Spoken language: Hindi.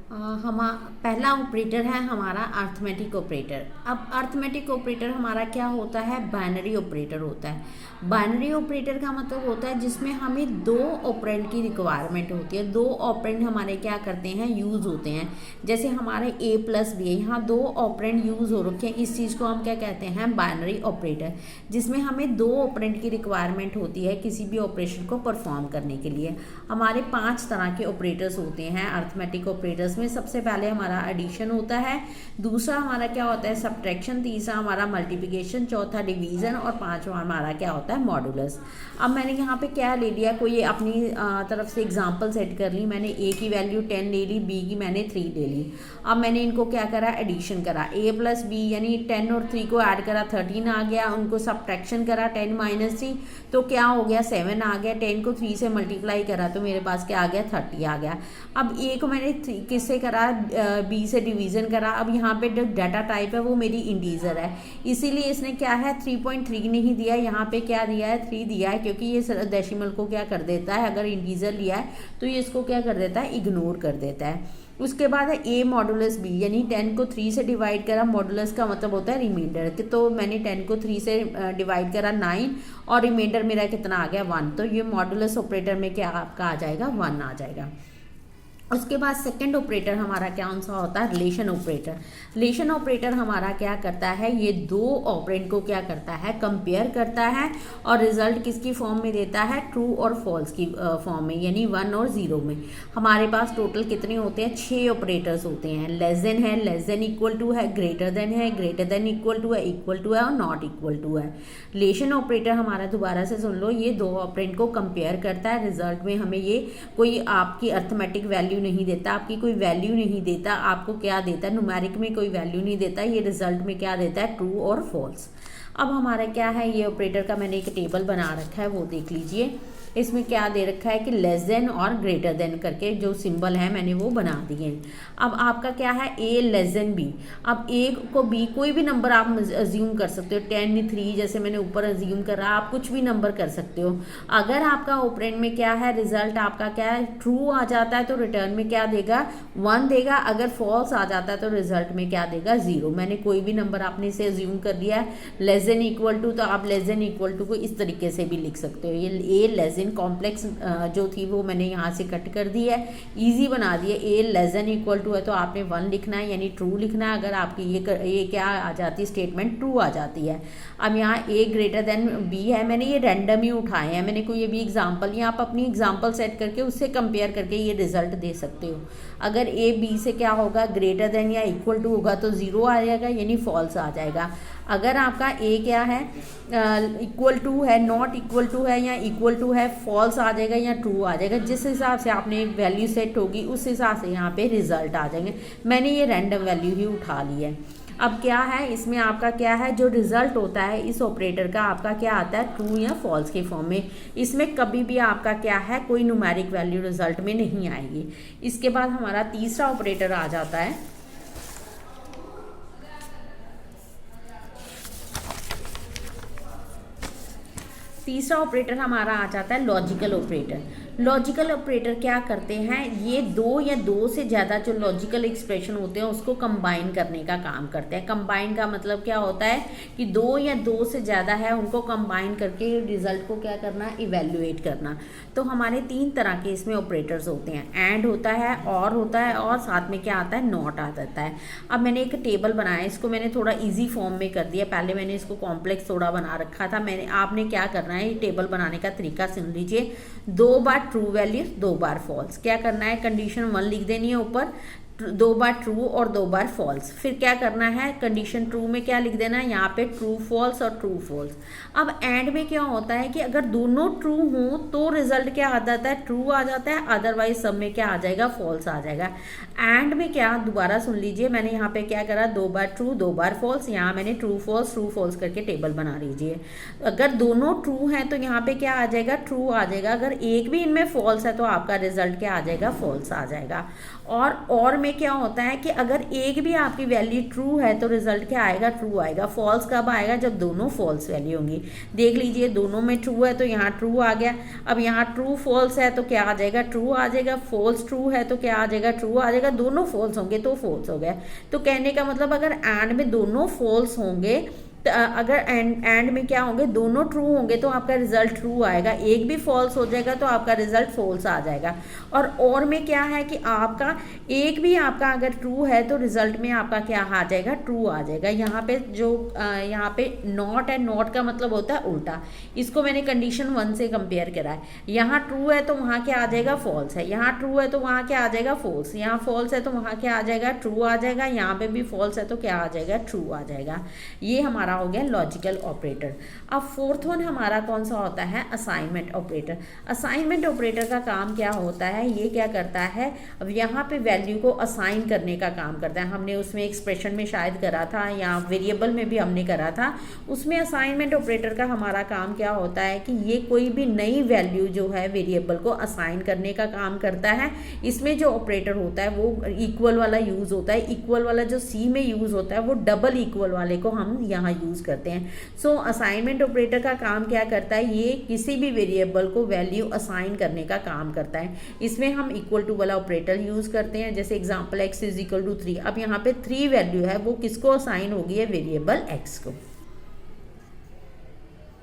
हम पहला ऑपरेटर है हमारा अर्थमेटिक ऑपरेटर। अब अर्थमेटिक ऑपरेटर हमारा क्या होता है, बाइनरी ऑपरेटर होता है। बाइनरी ऑपरेटर का मतलब होता है जिसमें हमें दो ऑपरेंड की रिक्वायरमेंट होती है। दो ऑपरेंड हमारे क्या करते हैं, यूज़ होते हैं। जैसे हमारे a प्लस बी है, यहाँ दो ऑपरेंड यूज़ हो रखे हैं। इस चीज़ को हम क्या कहते हैं, बाइनरी ऑपरेटर, जिसमें हमें दो ऑपरेंड की रिक्वायरमेंट होती है किसी भी ऑपरेशन को परफॉर्म करने के लिए। हमारे 5 तरह के ऑपरेटर्स होते हैं अर्थमेटिक ऑपरेटर्स में। सबसे पहले हमारा एडिशन होता है, दूसरा हमारा क्या होता है सब्ट्रैक्शन, तीसरा हमारा मल्टीप्लिकेशन, चौथा डिवीजन और पांचवा हमारा क्या होता है मॉडुलस। अब मैंने यहाँ पे क्या ले लिया, कोई अपनी तरफ से एग्जांपल सेट कर ली। मैंने a की वैल्यू 10 ले ली, b की मैंने 3 ले ली। अब मैंने इनको क्या करा, एडिशन करा, a प्लस बी यानी 10 और 3 को ऐड करा 13 आ गया। उनको सब्ट्रैक्शन करा 10 माइनस 3 तो क्या हो गया 7 आ गया। 10 को 3 से मल्टीप्लाई करा तो मेरे पास क्या आ गया 30 आ गया। अब a को मैंने किससे करा, b से डिवीजन करा। अब यहाँ पे जो डाटा टाइप है वो मेरी इंटीजर है, इसीलिए इसने क्या है 3.3 नहीं दिया, यहाँ पे क्या दिया है 3 दिया है, क्योंकि ये डेसिमल को क्या कर देता है, अगर इंटीजर लिया है तो ये इसको क्या कर देता है, इग्नोर कर देता है। उसके बाद है a मॉडुलस b, यानी 10 को 3 से डिवाइड करा, मॉडुलस का मतलब होता है रिमाइंडर, तो मैंने 10 को 3 से डिवाइड करा 9 और रिमाइंडर मेरा कितना आ गया 1, तो ये मॉडुलस ऑपरेटर में क्या आपका आ जाएगा 1 आ जाएगा। उसके बाद सेकंड ऑपरेटर हमारा क्या सा होता है, रिलेशन ऑपरेटर। रिलेशन ऑपरेटर हमारा क्या करता है, ये दो ऑपरेंड को क्या करता है, कंपेयर करता है और रिजल्ट किसकी फॉर्म में देता है, ट्रू और फॉल्स की फॉर्म में, यानी 1 और 0 में। हमारे पास टोटल कितने होते हैं, 6 ऑपरेटर्स होते हैं। लेस देन है, लेस देन इक्वल टू है, ग्रेटर देन है, ग्रेटर देन इक्वल टू है, इक्वल टू है और नॉट इक्वल टू है। रिलेशन ऑपरेटर हमारा, दोबारा से सुन लो, ये दो ऑपरेंड को कंपेयर करता है। रिजल्ट में हमें ये कोई आपकी अर्थमेटिक वैल्यू नहीं देता, आपकी कोई वैल्यू नहीं देता, आपको क्या देता है, न्यूमेरिक में कोई वैल्यू नहीं देता, ये रिजल्ट में क्या देता है, ट्रू और फॉल्स। अब हमारा क्या है, ये ऑपरेटर का मैंने एक टेबल बना रखा है, वो देख लीजिए। इसमें क्या दे रखा है कि लेस देन और ग्रेटर देन करके जो सिंबल है मैंने वो बना दिए। अब आपका क्या है, a लेस देन b। अब a को b कोई भी नंबर आप अज्यूम कर सकते हो, 10 3 जैसे मैंने ऊपर अज्यूम करा, आप कुछ भी नंबर कर सकते हो। अगर आपका ऑपरेंड में क्या है, रिजल्ट आपका क्या है, ट्रू आ जाता है तो रिटर्न में क्या देगा 1 देगा, अगर फॉल्स आ जाता है तो रिजल्ट में क्या देगा 0। मैंने कोई भी नंबर आपने से अज्यूम कर लिया है। लेस देन इक्वल टू, तो आप लेस देन इक्वल टू को इस तरीके से भी लिख सकते हो, ये a लेस देन कॉम्प्लेक्स जो थी वो मैंने यहाँ से कट कर दी है, इजी बना दिया। a less than equal to है तो आपने 1 लिखना है, यानी ट्रू लिखना है। अगर आपकी ये क्या आ जाती है, स्टेटमेंट ट्रू आ जाती है। अब यहाँ a ग्रेटर देन b है, मैंने ये रैंडम ही उठाए हैं, मैंने कोई भी एग्जाम्पल, या आप अपनी एग्जाम्पल सेट करके उससे कंपेयर करके ये रिजल्ट दे सकते हो। अगर a b से क्या होगा, ग्रेटर देन या इक्वल टू होगा तो 0 आ जाएगा, यानी फॉल्स आ जाएगा। अगर आपका a क्या है, इक्वल टू है, नॉट इक्वल टू है या इक्वल टू है, फॉल्स आ जाएगा या ट्रू आ जाएगा। जिस हिसाब से आपने वैल्यू सेट होगी उस हिसाब से यहाँ पे रिजल्ट आ जाएंगे। मैंने ये रैंडम वैल्यू ही उठा ली है। अब क्या है इसमें आपका क्या है, जो रिजल्ट होता है इस ऑपरेटर का आपका क्या आता है, ट्रू या फॉल्स के फॉर्म में। इसमें कभी भी आपका क्या है, कोई न्यूमेरिक वैल्यू रिजल्ट में नहीं आएगी। इसके बाद हमारा तीसरा ऑपरेटर आ जाता है, तीसरा ऑपरेटर हमारा आ जाता है लॉजिकल ऑपरेटर। लॉजिकल ऑपरेटर क्या करते हैं, ये दो या दो से ज़्यादा जो लॉजिकल एक्सप्रेशन होते हैं उसको कंबाइन करने का काम करते हैं। कंबाइन का मतलब क्या होता है कि दो या दो से ज़्यादा है उनको कंबाइन करके रिजल्ट को क्या करना, इवेल्युएट करना। तो हमारे 3 तरह के इसमें ऑपरेटर्स होते हैं, एंड होता है, और होता है, और साथ में क्या आता है, नॉट आ जाता है। अब मैंने एक टेबल बनाया, इसको मैंने थोड़ा ईजी फॉर्म में कर दिया, पहले मैंने इसको कॉम्प्लेक्स थोड़ा बना रखा था। आपने क्या करना है, ये टेबल बनाने का तरीका सुन लीजिए। 2 बार ट्रू वैल्यू, 2 बार फॉल्स। क्या करना है, कंडीशन 1 लिख देनी है ऊपर, 2 बार ट्रू और 2 बार फॉल्स। फिर क्या करना है, कंडीशन ट्रू में क्या लिख देना है, यहाँ पे ट्रू फॉल्स और ट्रू फॉल्स। अब एंड में क्या होता है कि अगर दोनों ट्रू हों तो रिजल्ट क्या आ जाता है, ट्रू आ जाता है, अदरवाइज सब में क्या आ जाएगा, फॉल्स आ जाएगा। एंड में क्या, दोबारा सुन लीजिए, मैंने यहाँ पे क्या करा, 2 बार ट्रू 2 बार फॉल्स, यहाँ मैंने ट्रू फॉल्स करके टेबल बना लीजिए। अगर दोनों ट्रू हैं तो यहाँ पे क्या आ जाएगा, ट्रू आ जाएगा। अगर एक भी इनमें फॉल्स है तो आपका रिजल्ट क्या आ जाएगा, फॉल्स आ जाएगा। और में क्या होता है कि अगर एक भी आपकी वैल्यू ट्रू है तो रिजल्ट क्या आएगा, ट्रू आएगा। फॉल्स कब आएगा, जब दोनों फॉल्स वैल्यू होंगी। देख लीजिए दोनों में ट्रू है तो यहाँ ट्रू आ गया। अब यहाँ ट्रू फॉल्स है तो क्या आ जाएगा, ट्रू आ जाएगा। फॉल्स ट्रू है तो क्या आ जाएगा, ट्रू आ जाएगा। दोनों फॉल्स होंगे तो फॉल्स हो गया। तो कहने का मतलब अगर एंड में दोनों फॉल्स होंगे, अगर एंड में क्या होंगे, दोनों ट्रू होंगे तो आपका रिजल्ट ट्रू आएगा। एक भी फॉल्स हो जाएगा तो आपका रिजल्ट फॉल्स आ जाएगा। और में क्या है कि आपका एक भी आपका अगर ट्रू है तो रिजल्ट में आपका क्या आ जाएगा, ट्रू आ जाएगा। यहाँ पे जो यहाँ पे नॉट है, नॉट का मतलब होता है उल्टा। इसको मैंने कंडीशन 1 से कंपेयर करा है। यहाँ ट्रू है तो वहाँ क्या आ जाएगा, फॉल्स है। यहाँ ट्रू है तो वहाँ क्या आ जाएगा, फॉल्स। यहाँ फॉल्स है तो वहाँ क्या आ जाएगा, ट्रू आ जाएगा। यहाँ पे भी फॉल्स है तो क्या आ जाएगा, ट्रू आ जाएगा। ये हमारा हो गया लॉजिकल ऑपरेटर। अब फोर्थ वन हमारा कौन सा होता है, असाइनमेंट ऑपरेटर। असाइनमेंट ऑपरेटर का काम क्या होता है, ये क्या करता है, अब यहाँ पे वैल्यू को असाइन करने का काम करता है। हमने उसमें एक्सप्रेशन में शायद करा था या वेरिएबल में भी हमने करा था। उसमें असाइनमेंट ऑपरेटर का हमारा काम क्या होता है कि ये कोई भी नई वैल्यू जो है वेरिएबल को असाइन करने का काम करता है। इसमें जो ऑपरेटर होता है वो इक्वल वाला यूज होता है। इक्वल वाला जो सी में यूज होता है वो डबल इक्वल वाले को हम यहाँ यूज करते हैं। सो असाइनमेंट ऑपरेटर का काम क्या करता है, ये किसी भी वेरिएबल को वैल्यू असाइन करने का काम करता है। इसमें हम इक्वल टू वाला ऑपरेटर यूज करते हैं। जैसे एग्जांपल x = 3। अब यहाँ पे 3 वैल्यू है, वो किसको असाइन होगी है, वेरिएबल x को।